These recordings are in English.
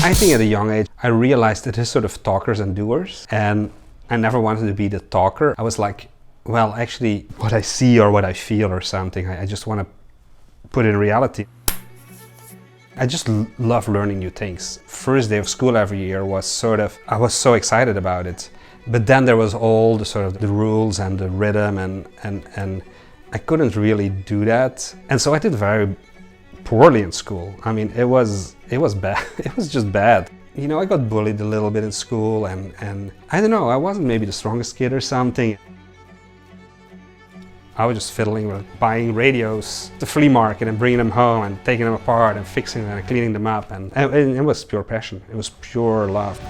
I think at a young age, I realized that there's sort of talkers and doers, and I never wanted to be the talker. I was like, well, actually, what I see or what I feel or something, I just want to put it in reality. I just love learning new things. First day of school every year was sort of, I was so excited about it. But then there was all the sort of the rules and the rhythm and I couldn't really do that. And so I did very poorly in school. I mean, it was bad. It was just bad. You know, I got bullied a little bit in school and I don't know, I wasn't maybe the strongest kid or something. I was just fiddling with buying radios at the flea market and bringing them home and taking them apart and fixing them and cleaning them up. And it was pure passion. It was pure love.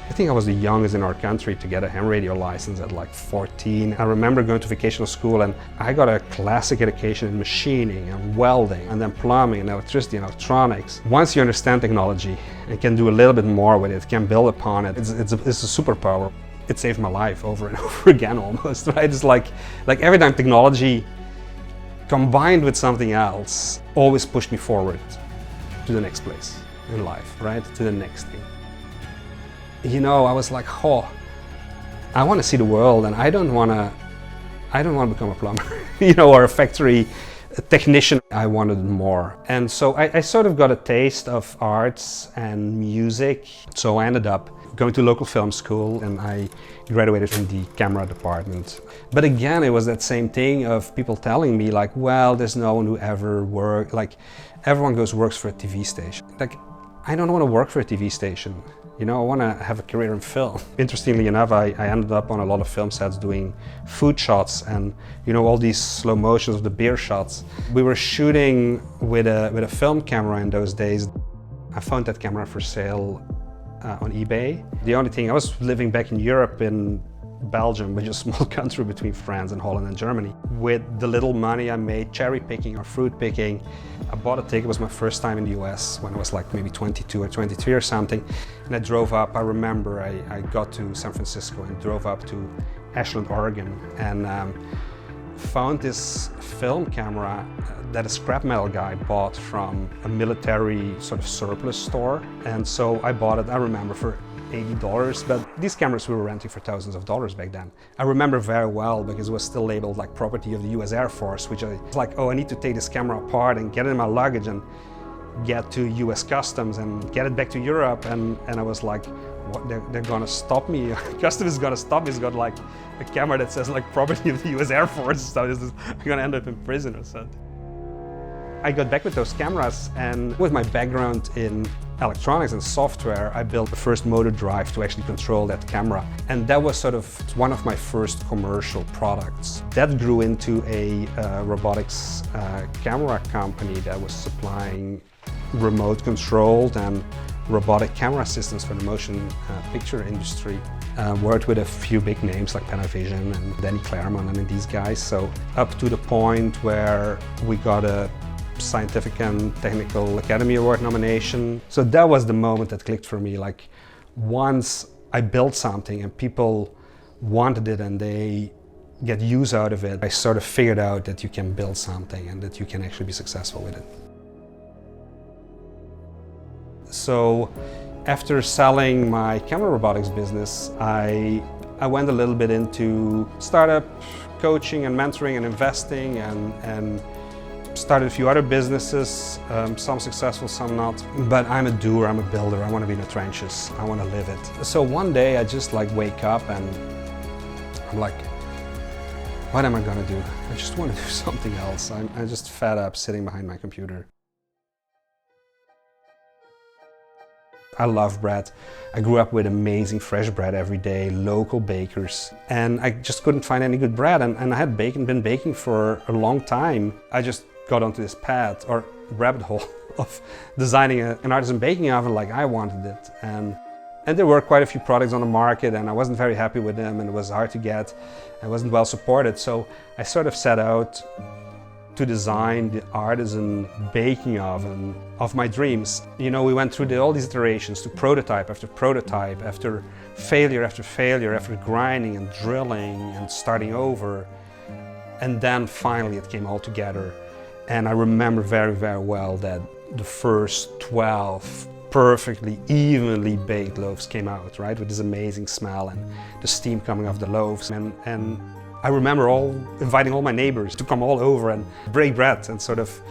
I think I was the youngest in our country to get a ham radio license at like 14. I remember going to vocational school and I got a classic education in machining and welding and then plumbing and electricity and electronics. Once you understand technology and can do a little bit more with it, can build upon it, it's a superpower. It saved my life over and over again almost, right? It's like every time technology combined with something else always pushed me forward to the next place in life, right? To the next thing. You know, I was like, oh, I want to see the world and I don't want to become a plumber, you know, or a factory technician. I wanted more. And so I sort of got a taste of arts and music. So I ended up going to local film school and I graduated in the camera department. But again, it was that same thing of people telling me like, well, there's no one who ever worked, like everyone works for a TV station. Like, I don't want to work for a TV station. You know, I want to have a career in film. Interestingly enough, I ended up on a lot of film sets doing food shots and, you know, all these slow motions of the beer shots. We were shooting with a film camera in those days. I found that camera for sale on eBay. The only thing, I was living back in Europe in Belgium, which is a small country between France and Holland and Germany. With the little money I made cherry picking or fruit picking, I bought a ticket. It was my first time in the US when I was like maybe 22 or 23 or something. And I drove up, I remember I got to San Francisco and drove up to Ashland, Oregon and found this film camera that a scrap metal guy bought from a military sort of surplus store. And so I bought it, I remember, for $80, but these cameras we were renting for thousands of dollars back then. I remember very well because it was still labeled like property of the US Air Force, which I was like, oh, I need to take this camera apart and get it in my luggage and get to US Customs and get it back to Europe. And I was like, what, they're gonna stop me. Customs is gonna stop me. It's got like a camera that says like property of the US Air Force, so I'm gonna end up in prison or something. I got back with those cameras and with my background in electronics and software, I built the first motor drive to actually control that camera. And that was sort of one of my first commercial products. That grew into a robotics camera company that was supplying remote controlled and robotic camera systems for the motion picture industry. Worked with a few big names like Panavision and Danny Claremont and these guys. So up to the point where we got a Scientific and Technical Academy Award nomination. So that was the moment that clicked for me. Like once I built something and people wanted it and they get use out of it, I sort of figured out that you can build something and that you can actually be successful with it. So after selling my camera robotics business, I went a little bit into startup coaching and mentoring and investing and started a few other businesses, some successful, some not. But I'm a doer, I'm a builder, I want to be in the trenches, I want to live it. So one day I just like wake up and I'm like, what am I gonna do? I just want to do something else. I'm just fed up sitting behind my computer. I love bread. I grew up with amazing fresh bread every day, local bakers, and I just couldn't find any good bread. And I had been baking for a long time. I just got onto this path or rabbit hole of designing an artisan baking oven like I wanted it. And there were quite a few products on the market and I wasn't very happy with them and it was hard to get. I wasn't well supported. So I sort of set out to design the artisan baking oven of my dreams. You know, we went through all these iterations to prototype, after failure after failure, after grinding and drilling and starting over. And then finally it came all together. And I remember very, very well that the first 12 perfectly evenly baked loaves came out, right, with this amazing smell and the steam coming off the loaves. And I remember inviting all my neighbors to come all over and break bread and sort of,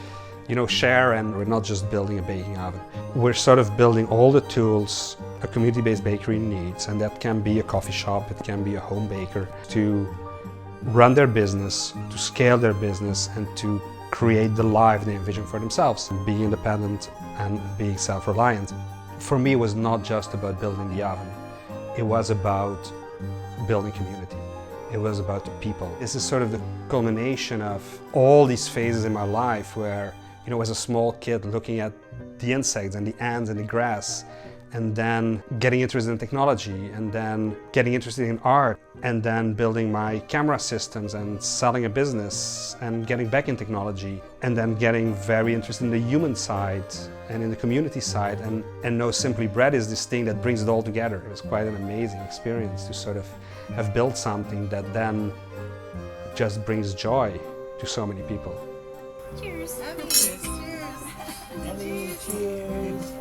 share. And we're not just building a baking oven. We're sort of building all the tools a community-based bakery needs, and that can be a coffee shop, it can be a home baker, to run their business, to scale their business, and to create the life they envision for themselves, being independent and being self-reliant. For me, it was not just about building the oven. It was about building community. It was about the people. This is sort of the culmination of all these phases in my life where, as a small kid looking at the insects and the ants and the grass, and then getting interested in technology, and then getting interested in art, and then building my camera systems and selling a business and getting back in technology, and then getting very interested in the human side and in the community side. And No Simply Bread is this thing that brings it all together. It was quite an amazing experience to sort of have built something that then just brings joy to so many people. Cheers. Cheers. Cheers. Cheers.